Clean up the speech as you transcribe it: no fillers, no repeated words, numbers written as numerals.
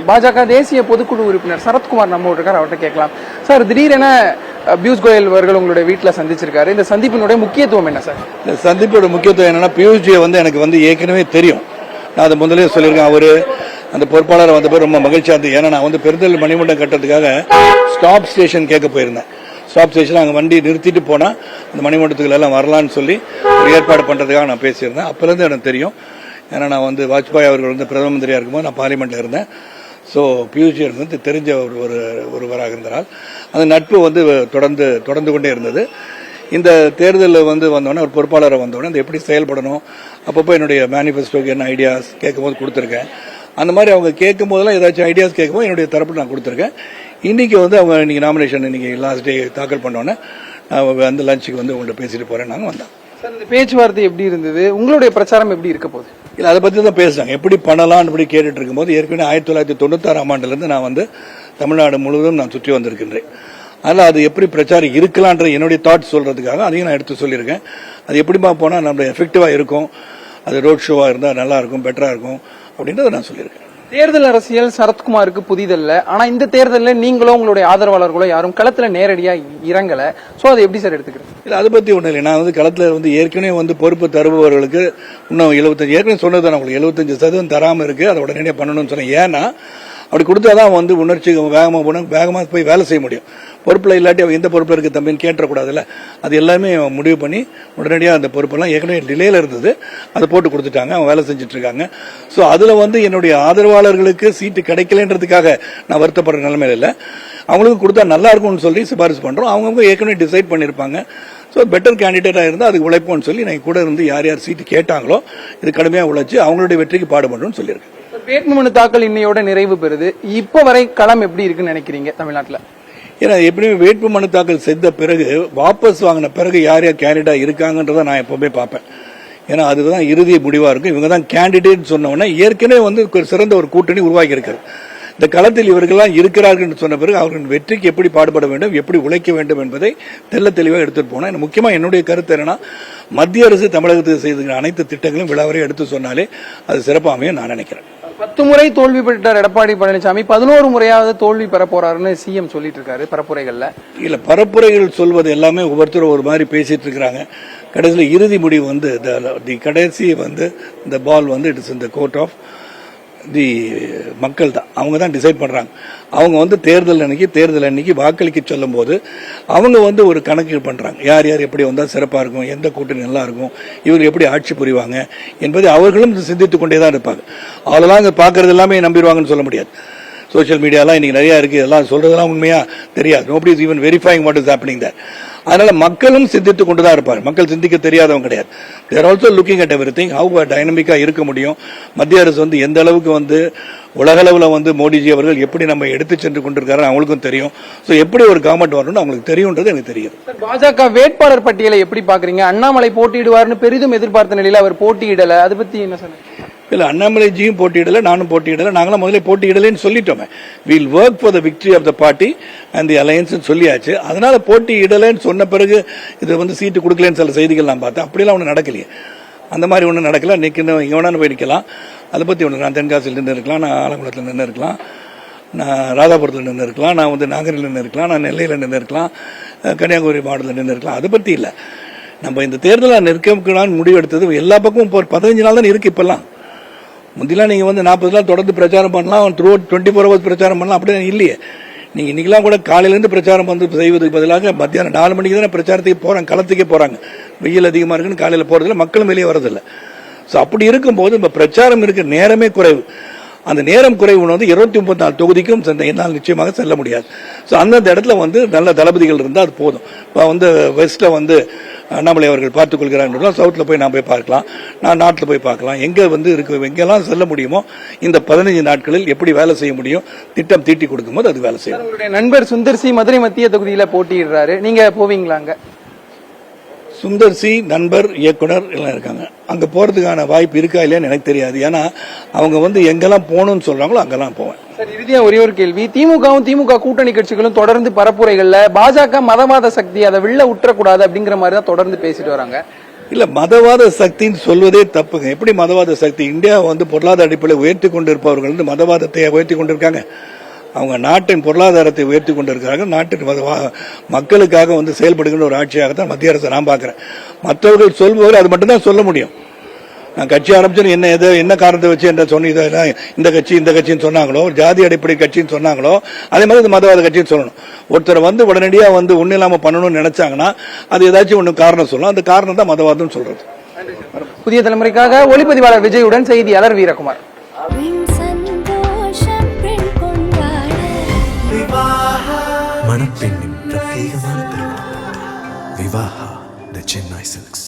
பாஜக தேசிய பொதுக்குழு உறுப்பினர் சரத்குமார் நம்மோடு இருக்கார், அவர்கிட்ட கேட்கலாம். சார், திடீரென பியூஷ் கோயல் அவர்கள் உங்களுடைய வீட்டில் சந்திச்சிருக்காரு. இந்த சந்திப்பினுடைய முக்கியத்துவம் என்ன சார்? இந்த சந்திப்போட முக்கியத்துவம் என்னன்னா, பியூஷ்ஜியை எனக்கு ஏற்கனவே தெரியும். நான் அதை முதலே சொல்லியிருக்கேன். அவரு அந்த பொறுப்பாளர் வந்த பேர் ரொம்ப மகிழ்ச்சியா இருந்தது. ஏன்னா நான் பெருந்தல் மணிமண்டம் கட்டுறதுக்காக ஸ்டாப் ஸ்டேஷன் கேட்க போயிருந்தேன். ஸ்டாப் ஸ்டேஷன் அங்கே வண்டி நிறுத்திட்டு போனா அந்த மணிமண்டத்துக்குள்ள எல்லாம் வரலான்னு சொல்லி ஒரு ஏற்பாடு பண்றதுக்காக நான் பேசியிருந்தேன். அப்பலேருந்து எனக்கு தெரியும். ஏன்னா நான் வாஜ்பாய் அவர்கள் பிரதம மந்திரியா இருக்கும்போது நான் பார்லிமெண்ட்ல இருந்தேன். ஸோ பியூஷ் தெரிஞ்ச ஒருவராக இருந்தால் அந்த நட்பு தொடர்ந்து கொண்டே இருந்தது. இந்த தேர்தலில் வந்தோடனே ஒரு பொறுப்பாளரை வந்தோடனே அந்த எப்படி செயல்படணும், அப்பப்போ என்னுடைய மேனிஃபெஸ்டோக்கு என்ன ஐடியாஸ் கேட்கும்போது கொடுத்துருக்கேன். அந்த மாதிரி அவங்க கேட்கும் போதெல்லாம் ஏதாச்சும் ஐடியாஸ் கேட்கும்போது என்னுடைய தரப்பு நான் கொடுத்துருக்கேன். இன்னைக்கு அவங்க இன்னைக்கு நாமினேஷன் இன்னைக்கு லாஸ்ட் டே தாக்கல் பண்ணோன்னே நான் அந்த லஞ்சுக்கு உங்கள்கிட்ட பேசிட்டு போறேன். நாங்கள் வந்தோம். இந்த பேச்சுவார்த்தை எப்படி இருந்தது? உங்களுடைய பிரச்சாரம் எப்படி இருக்க போகுது? இல்லை, அதை பற்றி தான் பேசுறாங்க. எப்படி பண்ணலாம்னு இப்படி கேட்டுட்டு இருக்கும்போது ஏற்கனவே 1996 ஆண்டிலிருந்து நான் தமிழ்நாடு முழுவதும் நான் சுற்றி வந்திருக்கின்றேன். அதனால் அது எப்படி பிரச்சாரம் இருக்கலான்ற என்னுடைய தாட் சொல்றதுக்காக அதையும் நான் எடுத்து சொல்லியிருக்கேன். அது எப்படிமா போனால் நம்ம எஃபெக்டிவா இருக்கும், அது ரோட் ஷோவா இருந்தால் நல்லா இருக்கும், பெட்டரா இருக்கும் அப்படின்றத நான் சொல்லியிருக்கேன். தேர்தல் அரசியல் சரத்குமாருக்கு புதிதல்ல. ஆனா இந்த தேர்தலில் நீங்களோ உங்களுடைய ஆதரவாளர்களோ யாரும் களத்துல நேரடியா இறங்கல. சோ அதை எப்படி சார் எடுத்துக்கிறேன்? இல்ல, அதை பத்தி ஒண்ணு இல்லை. நான் களத்துல ஏற்கனவே பொறுப்பு தருபவர்களுக்கு இன்னும் 75 ஏற்கனவே சொன்னது உங்களுக்கு 75% தராம இருக்கு. அதை உடனே பண்ணணும்னு சொன்னேன். ஏன்னா அப்படி கொடுத்தாதான் உணர்ச்சி வேகமா போய் வேலை செய்ய முடியும். பொறுப்புல இல்லாட்டி அவங்க எந்த பொறுப்புல இருக்கு தம்பின்னு கேட்டக்கூடாதுல்ல. அது எல்லாமே முடிவு பண்ணி உடனடியாக அந்த பொறுப்பெல்லாம் ஏற்கனவே டிலேல இருந்தது, அதை போட்டு கொடுத்துட்டாங்க. அவங்க வேலை செஞ்சுட்டு இருக்காங்க. ஸோ அதுல என்னுடைய ஆதரவாளர்களுக்கு சீட்டு கிடைக்கலன்றதுக்காக நான் வருத்தப்படுற நிலைமையில இல்லை. அவங்களுக்கு கொடுத்தா நல்லா இருக்கும்னு சொல்லி சிபாரிசு பண்றோம். அவங்க ஏற்கனவே டிசைட் பண்ணிருப்பாங்க. ஸோ பெட்டர் கேண்டிடேட்டா இருந்தால் அதுக்கு உழைப்போம்னு சொல்லி நான் கூட இருந்து யார் யார் சீட்டு கேட்டாங்களோ இது கடுமையாக உழைச்சு அவங்களுடைய வெற்றிக்கு பாடுபடுறோம்னு சொல்லியிருக்கேன். வேட்புமனு தாக்கல் இன்னையோட நிறைவு பெறுது. இப்போ வரை களம் எப்படி இருக்குன்னு நினைக்கிறீங்க தமிழ்நாட்டில்? ஏன்னா எப்படியுமே வேட்புமனு தாக்கல் செய்த பிறகு வாபஸ் வாங்கின பிறகு யார் யார் கேண்டிடேட்டா இருக்காங்கன்றத நான் எப்பவுமே பார்ப்பேன். ஏன்னா அதுதான் இறுதி முடிவா இருக்கும். இவங்க தான் கேண்டிடேட் சொன்ன உடனே ஏற்கனவே சிறந்த ஒரு கூட்டணி உருவாக்கி இருக்கிறது. இந்த களத்தில் இவர்கள்லாம் இருக்கிறார்கள் என்று சொன்ன பிறகு அவர்களின் வெற்றிக்கு எப்படி பாடுபட வேண்டும், எப்படி உழைக்க வேண்டும் என்பதை தெல்ல தெளிவாக எடுத்துட்டு போனோம். முக்கியமா என்னுடைய கருத்து என்னன்னா, மத்திய அரசு தமிழகத்துக்கு செய்த அனைத்து திட்டங்களும் விழாவரை எடுத்து சொன்னாலே அது சிறப்பாக அமையும் நான் நினைக்கிறேன். 10 முறை தோல்வி பெற்றார் எடப்பாடி பழனிசாமி, 11 முறையாவது தோல்வி பெற போறாருன்னு சிஎம் சொல்லிட்டு இருக்காரு பரப்புரைகள்ல. இல்ல, பரப்புரைகள் சொல்வது எல்லாமே ஒவ்வொருத்தரும் ஒரு மாதிரி பேசிட்டு இருக்காங்க. கடைசியில் இறுதி முடிவு கடைசி இந்த பால் இட் இஸ் இந்த கோர்ட் ஆஃப் தி மக்கள் தான். அவங்க தான் டிசைட் பண்றாங்க. அவங்க தேர்தல் அன்னைக்கு வாக்களிக்க சொல்லும் போது அவங்க ஒரு கணக்கு பண்றாங்க. யார் யார் எப்படி வந்தால் சிறப்பா இருக்கும், எந்த கூட்டணி நல்லா இருக்கும், இவங்க எப்படி ஆட்சி புரிவாங்க என்பதை அவர்களும் சிந்தித்துக் கொண்டேதான் இருப்பாங்க. அவளெல்லாம் பாக்குறது எல்லாமே நம்பிடுவாங்கன்னு சொல்ல முடியாது. சோசியல் மீடியாலாம் இன்னைக்கு நிறைய இருக்கு. எல்லாம் சொல்றதெல்லாம் உண்மையா தெரியாது. Nobody is even verifying what is happening there. அதனால மக்களும் சிந்தித்துக் கொண்டுதான் இருப்பார். மக்கள் சிந்திக்க தெரியாதவங்க கிடையாது. There also looking at everything, how டைனமிக்கா இருக்க முடியும், மத்திய அரசு எந்த அளவுக்கு உலகளவுல மோடிஜி அவர்கள் எப்படி நம்ம எடுத்து சென்று கொண்டிருக்காரு அவங்களுக்கும் தெரியும். சோ எப்படி ஒரு கவர்மெண்ட் வரணும்னு அவங்களுக்கு தெரியும்ன்றது எனக்கு தெரியும். பாஜக வேட்பாளர் பட்டியலை எப்படி பாக்குறீங்க? அண்ணாமலை போட்டியிடுவார்னு பெரிதும் எதிர்பார்த்த நிலையில் அவர் போட்டியிடல. அதை பத்தி என்ன சொன்னீங்க? இல்ல, அண்ணாமலைஜியும் போட்டியிடல, நானும் போட்டியிடல. நாங்களாம் முதல்ல போட்டியிடலன்னு சொல்லிட்டோமே. Will work for the victory of the party and the alliance சொல்லியாச்சு. அதனால போட்டியிடலன்னு சொன்ன பிறகு இது சீட்டு கொடுக்கலன்னு சில செய்திகள் நான் பார்த்தேன். அப்படிலாம் ஒன்றும் நடக்கலையே. அந்த மாதிரி ஒன்றும் நடக்கல. நிற்கணும், இங்கே வேணாலும் போய் நிற்கலாம். அதை பற்றி ஒன்று, நான் தென்காசியில் நின்று இருக்கலாம், நான் ஆலங்குளத்தில் நின்று இருக்கலாம், நான் ராதாபுரத்தில் நின்று இருக்கலாம், நான் நாகரில் நின்று இருக்கலாம், நான் நெல்லையில் நின்று இருக்கலாம், கன்னியாகுமரி மாவட்டத்தில் நின்று இருக்கலாம். அதை பற்றி இல்லை. நம்ம இந்த தேர்தலில் நிற்கலான்னு முடிவு எடுத்தது எல்லா பக்கமும் 15 நாள் தான் இருக்கு. இப்பெல்லாம் முந்திலாம் நீங்க 40 நாள் தொடர்ந்து பிரச்சாரம் பண்ணலாம், த்ரூ 24 hours பிரச்சாரம் பண்ணலாம். அப்படியே இல்லையே. நீங்க இன்னைக்கெல்லாம் கூட காலையிலேருந்து பிரச்சாரம் செய்வதற்கு பதிலாக மத்தியானம் 4 மணிக்கு தானே பிரச்சாரத்துக்கு போறாங்க, களத்துக்கே போறாங்க. வெயில் அதிகமா இருக்குன்னு காலையில் போறதில்ல, மக்களும் வெளியே வரதில்லை. ஸோ அப்படி இருக்கும்போது இப்போ பிரச்சாரம் இருக்க நேரமே குறைவு. அந்த நேரம் குறைவு 234 தொகுதிக்கும் என்னால் நிச்சயமாக செல்ல முடியாது. ஸோ அந்தந்த இடத்துல நல்ல தளபதிகள் இருந்தால் அது போதும். இப்போ வெஸ்ட்ல அண்ணாமலை அவர்கள் பார்த்துக் கொள்கிறார், சவுத்ல போய் நான் போய் பார்க்கலாம், நான் நாட்டில் போய் பார்க்கலாம். எங்க இருக்கு, எங்கெல்லாம் செல்ல முடியுமோ இந்த 15 நாட்களில் எப்படி வேலை செய்ய முடியும் திட்டம் தீட்டி கொடுக்கும்போது அது வேலை செய்யும். உங்களுடைய நண்பர் சுந்தர் சி மதுரை மத்திய தொகுதியில போட்டியிடுறாரு, நீங்க போவீங்களாங்க? சுந்தர் சி நண்பர் இயக்குனர் எல்லாம் இருக்காங்க. அங்க போறதுக்கான வாய்ப்பு இருக்கா இல்லையான்னு எனக்கு தெரியாது. ஏன்னா அவங்க எங்கெல்லாம் போகணும்னு சொல்றாங்களோ அங்கெல்லாம் போவேன். சார், இறுதியா ஒரே ஒரு கேள்வி. திமுக கூட்டணி கட்சிகளும் தொடர்ந்து பரப்புரைகள்ல பாஜக மதவாத சக்தி, அதை வெளில விட்டுறக்கூடாது அப்படிங்கிற மாதிரி தான் தொடர்ந்து பேசிட்டு வராங்க. இல்ல மதவாத சக்தின்னு சொல்வதே தப்புங்க. எப்படி மதவாத சக்தி? இந்தியா வந்து பொருளாதார அடிப்படையில் உயர்த்தி கொண்டிருப்பவர்கள் வந்து மதவாதத்தை உயர்த்தி கொண்டிருக்காங்க. அவங்க நாட்டின் பொருளாதாரத்தை உயர்த்தி கொண்டிருக்கிறாங்க. நாட்டின் மக்களுக்காக வந்து செயல்படுகின்ற ஒரு ஆட்சியாகத்தான் மத்திய அரசு நான் பார்க்கிறேன். மற்றவர்கள் சொல்பவர்கள் அது மட்டும்தான் சொல்ல முடியும். நான் கட்சி ஆரம்பிச்சு என்ன காரணத்தை வச்சு என்ன சொன்ன இந்த கட்சின்னு சொன்னாங்களோ, ஜாதி அடிப்படை கட்சின்னு சொன்னாங்களோ, அதே மாதிரி இது மதவாத கட்சின்னு சொல்லணும். ஒருத்தர் வந்து உடனடியா வந்து ஒன்னும் இல்லாம பண்ணணும்னு நினைச்சாங்கன்னா அது ஏதாச்சும் ஒண்ணு காரணம் சொல்லலாம். அந்த காரணம் தான் மதவாதம் சொல்றது. புதிய தலைமுறைக்காக ஒளிப்பதிவாளர் விஜயுடன் செய்தியாளர் வீரகுமார். மணப்பெண்ணின் பிரத்யேகமான திருமணம் விவாஹா தி சென்னை சில்க்ஸ்.